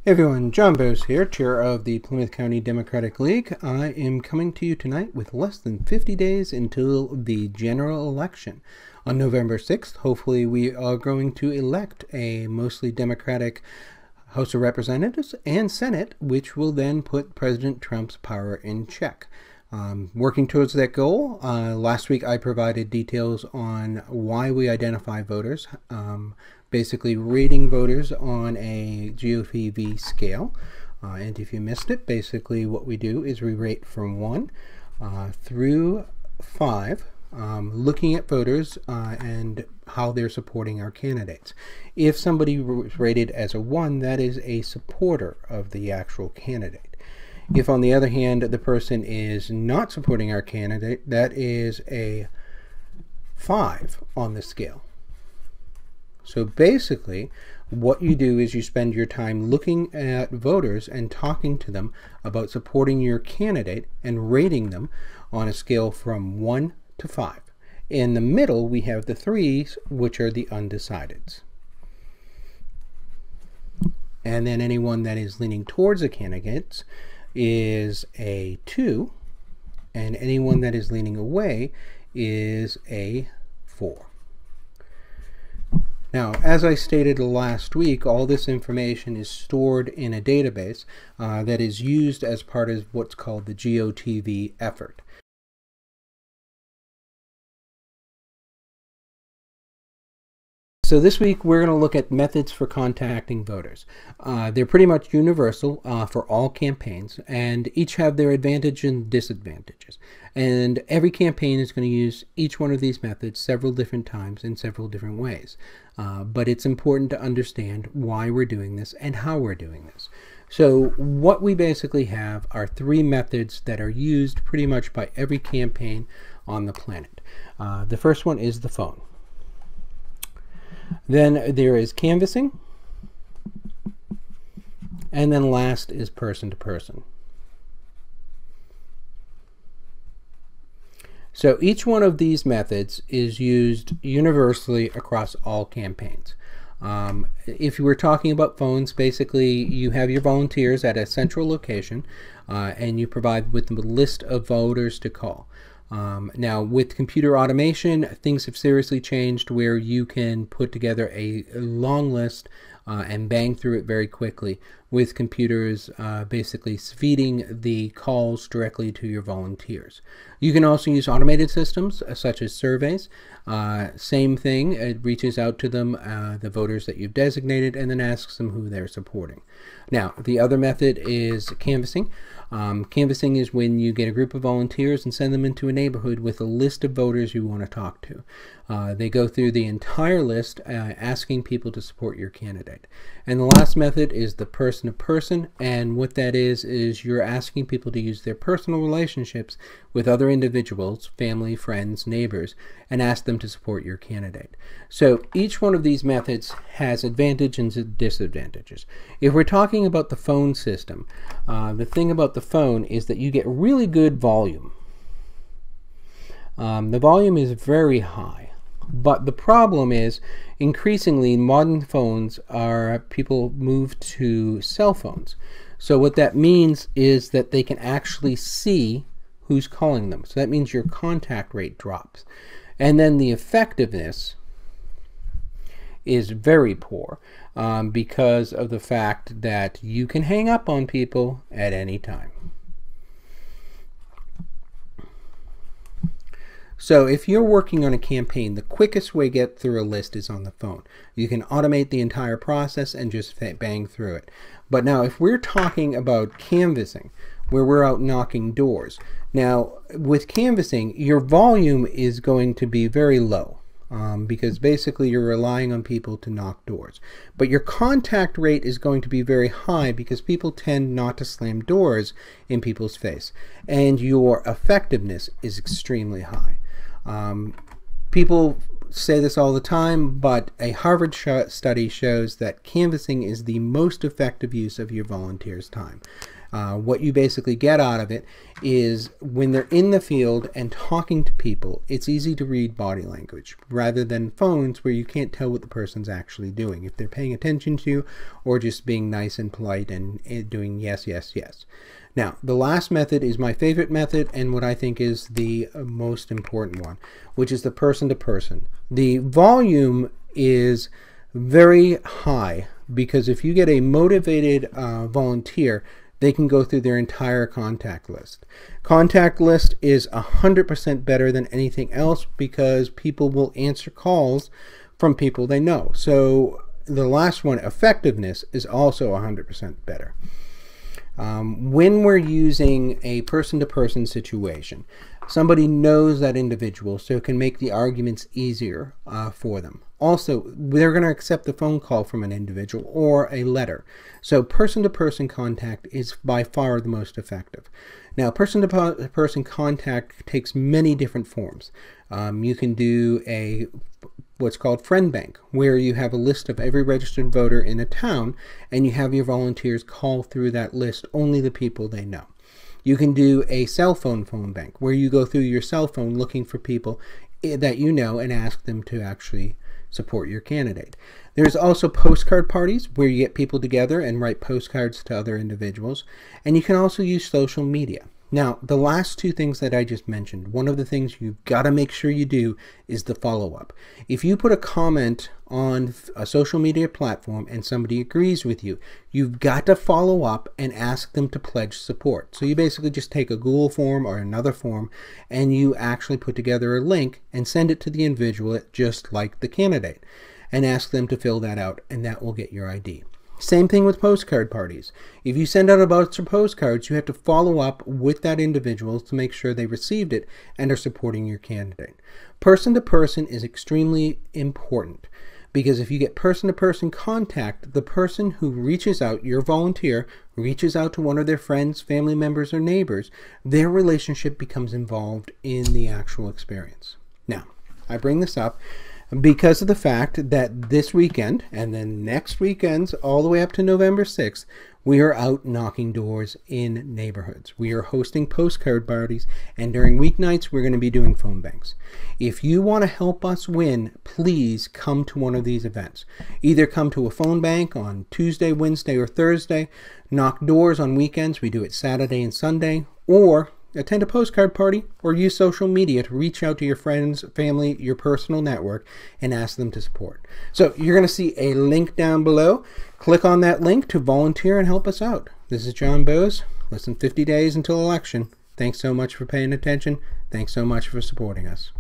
Hey everyone, John Bose here, Chair of the Plymouth County Democratic League. I am coming to you tonight with less than 50 days until the general election. On November 6th, hopefully we are going to elect a mostly Democratic House of Representatives and Senate, which will then put President Trump's power in check. Working towards that goal, last week I provided details on why we identify voters, basically rating voters on a GOTV scale. And if you missed it, basically what we do is we rate from 1 through 5, looking at voters and how they're supporting our candidates. If somebody was rated as a 1, that is a supporter of the actual candidate. If, on the other hand, the person is not supporting our candidate, that is a 5 on the scale. So basically, what you do is you spend your time looking at voters and talking to them about supporting your candidate and rating them on a scale from 1 to 5. In the middle, we have the 3s, which are the undecideds. And then anyone that is leaning towards the candidates is a 2, and anyone that is leaning away is a 4. Now, as I stated last week, all this information is stored in a database that is used as part of what's called the GOTV effort. So this week we're going to look at methods for contacting voters. They're pretty much universal for all campaigns, and each have their advantages and disadvantages. And every campaign is going to use each one of these methods several different times in several different ways. But it's important to understand why we're doing this and how we're doing this. So what we basically have are 3 methods that are used pretty much by every campaign on the planet. The first one is the phone. Then there is canvassing, and then last is person to person. So each one of these methods is used universally across all campaigns. If you were talking about phones, basically you have your volunteers at a central location and you provide with them a list of voters to call. Now, with computer automation, things have seriously changed where you can put together a long list and bang through it very quickly with computers basically feeding the calls directly to your volunteers. You can also use automated systems such as surveys. Same thing, it reaches out to them, the voters that you've designated, and then asks them who they're supporting. Now, the other method is canvassing. Canvassing is when you get a group of volunteers and send them into a neighborhood with a list of voters you want to talk to. They go through the entire list asking people to support your candidate. And the last method is the person to person, and what that is you're asking people to use their personal relationships with other individuals, family, friends, neighbors, and ask them to support your candidate. So each one of these methods has advantages and disadvantages. If we're talking about the phone system, the thing about the phone is that you get really good volume. The volume is very high, but the problem is increasingly modern phones people move to cell phones. So what that means is that they can actually see who's calling them. So that means your contact rate drops. And then the effectiveness is very poor because of the fact that you can hang up on people at any time. So if you're working on a campaign, the quickest way to get through a list is on the phone. You can automate the entire process and just bang through it. But now if we're talking about canvassing, where we're out knocking doors, now with canvassing, your volume is going to be very low. Because basically you're relying on people to knock doors. But your contact rate is going to be very high because people tend not to slam doors in people's face. And your effectiveness is extremely high. People say this all the time, but a Harvard study shows that canvassing is the most effective use of your volunteers' time. What you basically get out of it is when they're in the field and talking to people, it's easy to read body language rather than phones where you can't tell what the person's actually doing, if they're paying attention to you or just being nice and polite and doing yes, yes, yes. Now, the last method is my favorite method and what I think is the most important one, which is the person-to-person. The volume is very high because if you get a motivated volunteer, they can go through their entire contact list. Contact list is 100% better than anything else because people will answer calls from people they know. So the last one, effectiveness, is also 100% better. When we're using a person-to-person situation, somebody knows that individual, so it can make the arguments easier for them. Also, they're going to accept the phone call from an individual or a letter. So person-to-person contact is by far the most effective. Now, person-to-person contact takes many different forms. You can do what's called friend bank, where you have a list of every registered voter in a town, and you have your volunteers call through that list only the people they know. You can do a cell phone bank, where you go through your cell phone looking for people that you know and ask them to actually support your candidate. There's also postcard parties, where you get people together and write postcards to other individuals, and you can also use social media. Now, the last two things that I just mentioned, one of the things you've got to make sure you do is the follow-up. If you put a comment on a social media platform and somebody agrees with you, you've got to follow up and ask them to pledge support. So you basically just take a Google form or another form and you actually put together a link and send it to the individual just like the candidate and ask them to fill that out, and that will get your ID. Same thing with postcard parties. If you send out a bunch of postcards, you have to follow up with that individual to make sure they received it and are supporting your candidate. Person-to-person is extremely important because if you get person-to-person contact, the person who reaches out, your volunteer, reaches out to one of their friends, family members, or neighbors, their relationship becomes involved in the actual experience. Now, I bring this up because of the fact that this weekend and then next weekends all the way up to November 6th, we are out knocking doors in neighborhoods. We are hosting postcard parties, and during weeknights we're going to be doing phone banks. If you want to help us win, please come to one of these events. Either come to a phone bank on Tuesday, Wednesday, or Thursday, knock doors on weekends, we do it Saturday and Sunday, or attend a postcard party, or use social media to reach out to your friends, family, your personal network, and ask them to support. So you're going to see a link down below. Click on that link to volunteer and help us out. This is John Bose. Less than 50 days until election. Thanks so much for paying attention. Thanks so much for supporting us.